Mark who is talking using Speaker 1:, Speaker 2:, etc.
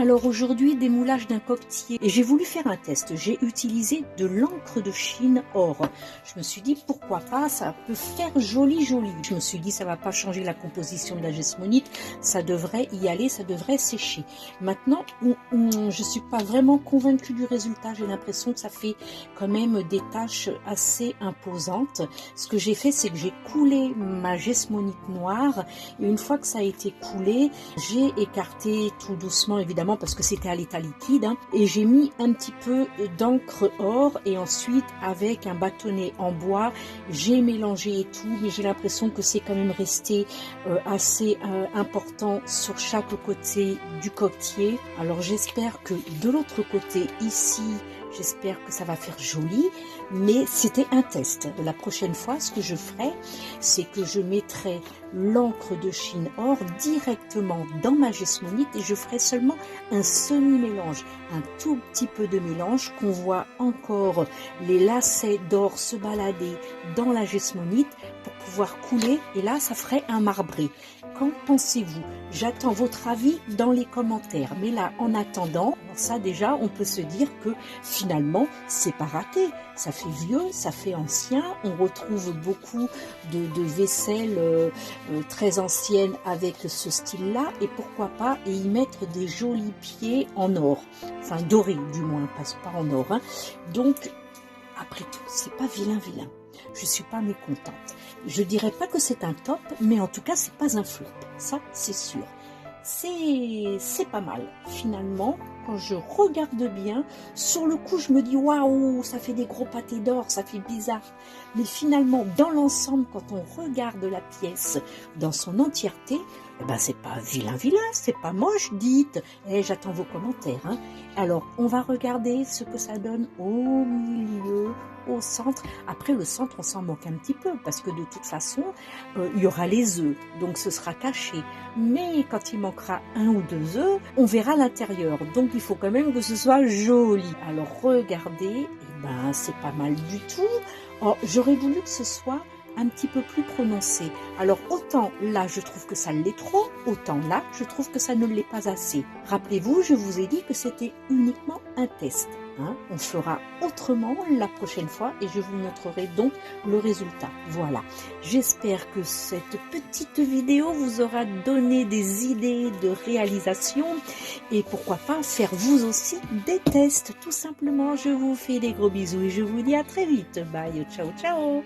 Speaker 1: Alors aujourd'hui, démoulage d'un coquetier. Et j'ai voulu faire un test. J'ai utilisé de l'encre de Chine or. Je me suis dit pourquoi pas, ça peut faire joli joli. Je me suis dit ça va pas changer la composition de la gesmonite, ça devrait y aller, ça devrait sécher. Maintenant, je suis pas vraiment convaincue du résultat. J'ai l'impression que ça fait quand même des taches assez imposantes. Ce que j'ai fait, c'est que j'ai coulé ma gesmonite noire. Et une fois que ça a été coulé, j'ai écarté tout doucement évidemment parce que c'était à l'état liquide, hein, et j'ai mis un petit peu d'encre or et ensuite avec un bâtonnet en bois j'ai mélangé et tout, mais j'ai l'impression que c'est quand même resté assez important sur chaque côté du coquetier. Alors j'espère que de l'autre côté ici, j'espère que ça va faire joli, mais c'était un test. La prochaine fois, ce que je ferai, c'est que je mettrai l'encre de Chine or directement dans ma gesmonite et je ferai seulement un semi-mélange, un tout petit peu de mélange, qu'on voit encore les lacets d'or se balader dans la gesmonite pour pouvoir couler, et là ça ferait un marbré. Qu'en pensez-vous? J'attends votre avis dans les commentaires. Mais là, en attendant, ça déjà, on peut se dire que finalement, c'est pas raté. Ça fait vieux, ça fait ancien. On retrouve beaucoup de vaisselle très ancienne avec ce style-là. Et pourquoi pas y mettre des jolis pieds en or. Enfin, dorés du moins, pas en or. Hein. Donc, après tout, c'est pas vilain. Je suis pas mécontente. Je dirais pas que c'est un top, mais en tout cas, c'est pas un flop. Ça, c'est sûr. C'est pas mal. Finalement, quand je regarde bien, sur le coup, je me dis waouh, ça fait des gros pâtés d'or, ça fait bizarre. Mais finalement, dans l'ensemble, quand on regarde la pièce dans son entièreté, eh ben, c'est pas vilain, c'est pas moche, dites. Et j'attends vos commentaires. Hein. Alors, on va regarder ce que ça donne au milieu, au centre. Après, le centre, on s'en moque un petit peu parce que de toute façon, il y aura les œufs, donc ce sera caché. Mais quand il manquera un ou deux œufs, on verra l'intérieur. Donc, il faut quand même que ce soit joli. Alors, regardez, eh ben, c'est pas mal du tout. Oh, j'aurais voulu que ce soit un petit peu plus prononcé. Alors autant là je trouve que ça l'est trop, autant là je trouve que ça ne l'est pas assez. Rappelez-vous, je vous ai dit que c'était uniquement un test. Hein. On fera autrement la prochaine fois et je vous montrerai donc le résultat. Voilà, j'espère que cette petite vidéo vous aura donné des idées de réalisation et pourquoi pas faire vous aussi des tests tout simplement. Je vous fais des gros bisous et je vous dis à très vite. Bye, ciao ciao.